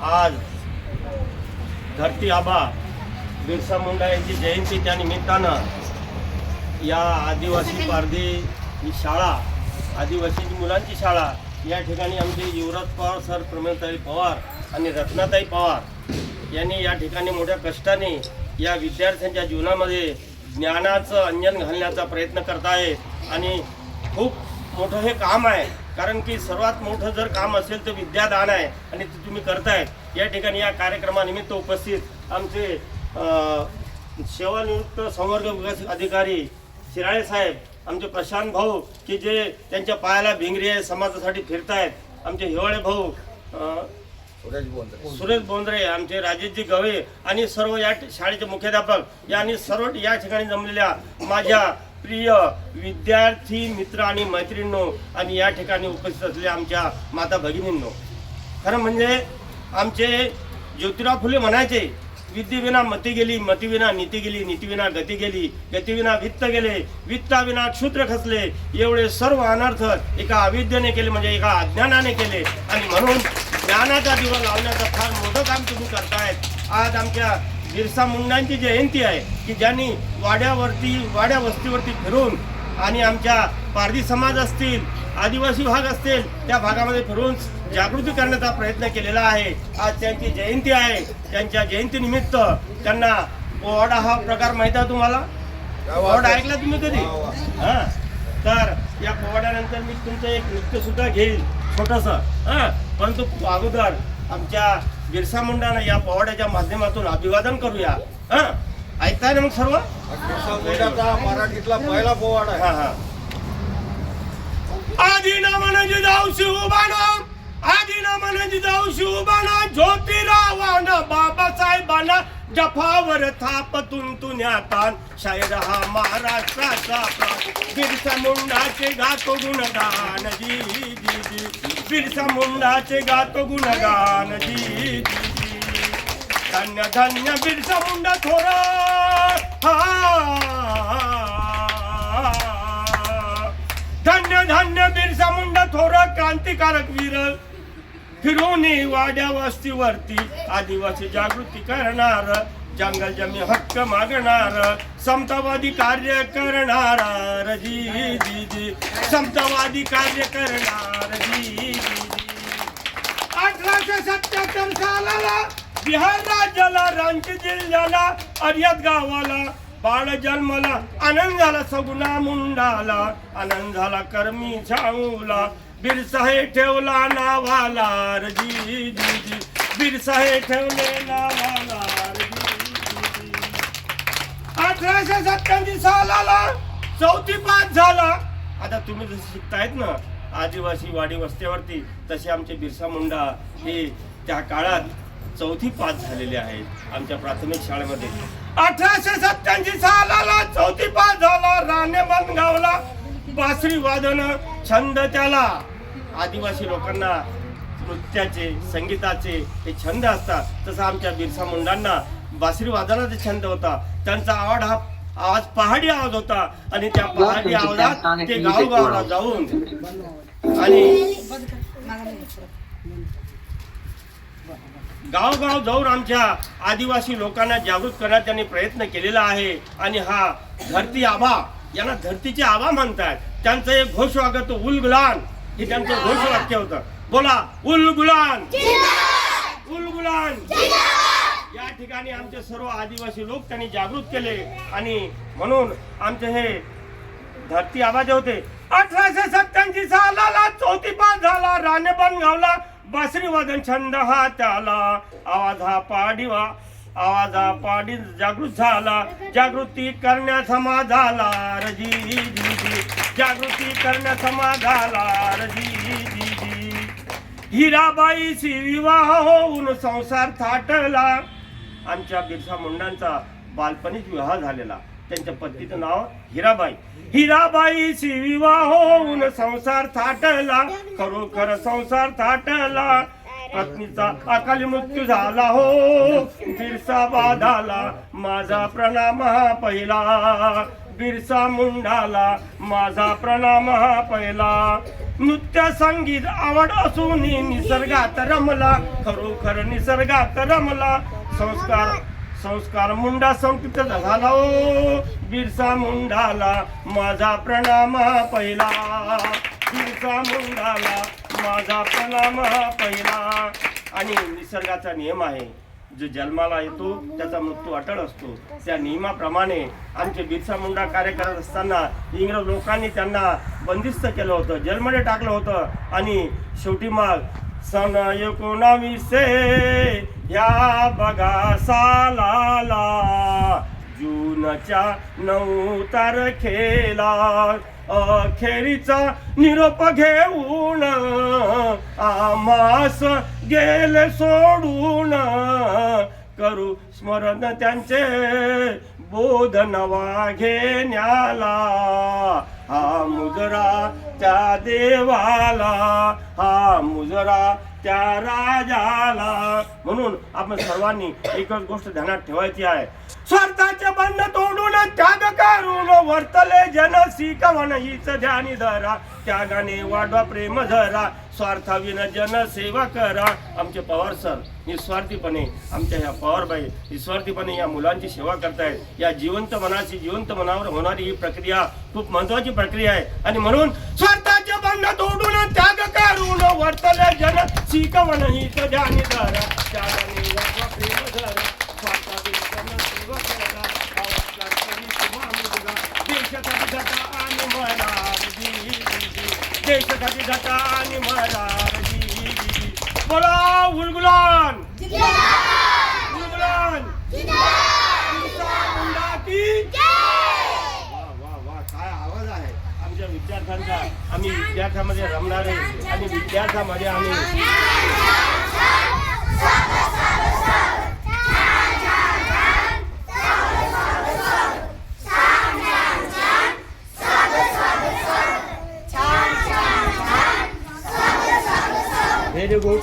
आज धरती आबा बिरसा मुंडा यांची जयंती त्या निमित्तानं या आदिवासी पारधी ही शाळा, आदिवासी मुलांची शाळा या ठिकाणी आमचे युवराज पवार सर, प्रमिळताई पवार आणि रत्नाताई पवार यांनी या ठिकाणी मोठ्या कष्टाने या विद्यार्थ्यांच्या जीवनामध्ये ज्ञानाचं अंजन घालण्याचा प्रयत्न करत आहे. आणि खूप मोठं हे काम आहे, कारण की सर्वात मोठं जर काम असेल तर विद्यादान आहे आणि ते तुम्ही करतायत. या ठिकाणी या कार्यक्रमानिमित्त उपस्थित आमचे सेवानिवृत्त संवर्ग विकास अधिकारी शिराळे साहेब, आमचे प्रशांत भाऊ की जे त्यांच्या पायाला भिंगरी आहे, समाजासाठी फिरतायत, आमचे हिवाळे भाऊ सुरेश बोंद्रे, आमचे राजेशजी गवे आणि सर्व या शाळेचे मुख्याध्यापक यांनी सर्व या ठिकाणी जमलेल्या माझ्या प्रिय विद्यार्थी मित्र आणि मैत्रिणींनो आणि या ठिकाणी उपस्थित असलेल्या आमच्या माता भगिनींनो, खरं म्हणजे आमचे ज्योतिराव फुले म्हणायचे, विद्येविना मती गेली, मतीविना नीती गेली, नीतीविना गती गेली, गतीविना वित्त गेले, वित्ताविना क्षुद्र खचले. एवढे सर्व अनर्थ एका अविद्येने केले, म्हणजे एका अज्ञानाने केले. आणि म्हणून ज्ञानाचा दिवा लावण्याचं फार मोठं काम तुम्ही करतायत. आज आमच्या बिरसा मुंडांची जयंती आहे की ज्यांनी वाड्या वस्तीवरती फिरून आणि आमच्या पारधी समाज असतील, आदिवासी भाग असतील, त्या भागामध्ये फिरून जागृती करण्याचा प्रयत्न केलेला आहे. आज त्यांची जयंती आहे. त्यांच्या जयंतीनिमित्त त्यांना पोवाडा हा प्रकार माहिती आहे तुम्हाला? पोवाडा ऐकला तुम्ही कधी? हां, तर या पोवाड्यानंतर मी तुमचं एक नृत्य सुद्धा घेईल छोटंसं. परंतु अगोदर आमच्या बिरसा मुंडांना या पोवाड्याच्या माध्यमातून अभिवादन करूया. ऐकताय ना मग सर्व? बिरसा मुंडाचा मराठीतला पहिला पोवाडा आहे. हां. आधी नामानं जिजाऊ शिवबाना, आधी नामानं जिजाऊ शिवबाना, ज्योतिरावानं बाबासाहेबांना जफावर थाप तुंतुण्यातान, शायर हा महाराष्ट्राचा प्राण, बिरसा मुंडाचे गातो गुणगान जी जी जी, बिरसा मुंडाचे गातो गुणगान जी जी जी. धन्य धन्य बिरसा मुंडा थोरा, धन्य धन्य बिरसा मुंडा थोरा, क्रांतिकारक वीर, फिरून वाड्या वस्तीवरती आदिवासी जागृती करणार, जंगल जमी हक्क मागणार, समतावादी कार्य करणार जी जी जी, समतावादी कार्य करणार जी जी जी. 1877 सालाला बिहार राज्याला, रांची जिल्ह्याला, अर्यात गावाला बाळ जन्मला, आनंद झाला सगुणा मुंडाला, आनंद झाला करमी छाऊला, बिरसा हे ठेवला नावाला जी जी जी, बिरसा हे ठेवले नावाला जी जी. 1887 सालाला 4थी पास झाला. आता तुम्ही जसे शिकतायत ना आदिवासी वाडी वस्त्यावरती, तसे आमचे बिरसा मुंडा हे त्या काळात 4थी पास झालेले आहेत आमच्या प्राथमिक शाळेमध्ये. 1887 सालाला 4थी पास झाला. राणेबंद गावला बासरी वादन छंद त्याला. आदिवासी लोकांना नृत्याचे, संगीताचे हे छंद असतात, तसं आमच्या बिरसा मुंडांना बासरी वादनाचा छंद होता. त्यांचा आवाज पहाडी आवाज होता आणि त्या पहाडी आवाजात ते गावगावला जाऊन आणि गावगाव जाऊन आमच्या आदिवासी लोकांना जागृत करण्याचा त्यांनी प्रयत्न केलेला आहे. आणि हा धरती आबा, यांना धरतीचे आबा म्हणतात. त्यांचं एक घोषवाक्य उलगुलान हे त्यांचं घोषवाक्य होतं. बोला उलगुलान, उलगुलान. या ठिकाणी आमचे सर्व आदिवासी लोक त्यांनी जागृत केले आणि म्हणून आमचे हे धरती आबा जे होते. 1887 सालाला 4थी पास झाला. राणेबंद गावला बासरी वादन छंद हा त्याला, आवाज हा पाडी जागृत झाला, जागृती करण्या समाजाला जी जी जी, जागृती करण्या समाजाला जी जी जी. हिराबाईशी विवाह होऊन संसार थाटला. आमच्या बिरसा मुंडांचा बालपणीच विवाह झालेला. त्यांच्या पत्नीचं नाव हिराबाई. हिराबाईशी विवाह होऊन संसार थाटला, खरोखर संसार थाटला. पत्नीचा अकाली मृत्यू झाला हो, बिरसा बाधाला माझा प्रणाम हा पहिला, बिरसा मुंडाला माझा प्रणाम हा पहिला. नृत्य संगीत आवड असून निसर्गात रमला, खरोखर निसर्गात रमला. संस्कार मुंडा संस्कृत झाला ओ, बिरसा मुंडाला माझा प्रणाम हा पहिला. बिरसा मुंडाला माझा प्रणाम हा पहिला. आणि निसर्गाचा नियम आहे, जो जन्माला येतो त्याचा मृत्यू अटळ असतो. त्या नियमाप्रमाणे आमचे बिरसा मुंडा कार्य करत असताना इंग्रज लोकांनी त्यांना बंदिस्त केलं होतं, जेलमध्ये टाकलं होतं. आणि शेवटी मग सन 1900 या बघा सालाला, जूनच्या 9 तारखेला अखेरीचा निरोप घेऊन आम्हास गेले सोडून. करू स्मरण त्यांचे बोध नवा घेण्याला, हा मुजरा त्या देवाला, हा मुजरा त्या राजाला. म्हणून आपण सर्वांनी एकच गोष्ट ध्यानात ठेवायची आहे, स्वार्थाचे बंध तोडून त्याग करून वर्तले जन शिकवण हीच ध्यानी धरा. त्यागाने वाढवा प्रेम धरा, स्वार्थाविन जन सेवा करा. आमचे पवार सर निस्वार्थीपणे, आमच्या ह्या पवारबाई निस्वार्थीपणे या मुलांची सेवा करतायत. या जिवंत मनाची, जिवंत मनावर होणारी ही प्रक्रिया खूप महत्वाची प्रक्रिया आहे. आणि म्हणून स्वार्थाचे बंध तोडून त्याग करून वर्तले जन शिकवण हीच ध्यानी धरा. त्यागाने वाढवा प्रेम धरा, स्वार्थाविन जन सेवा करा. देशासाठी जटा आणि महाराजी, देशासाठी जटा आणि महाराजी. बोला उलगुलान उलगुलान मुंडा की. वा वा वा, काय आवाज आहे आमच्या विद्यार्थ्यांचा. आम्ही विद्यार्थ्यामध्ये रमणारे आणि विद्यार्थ्यामध्ये आम्ही व्हेरी गुड.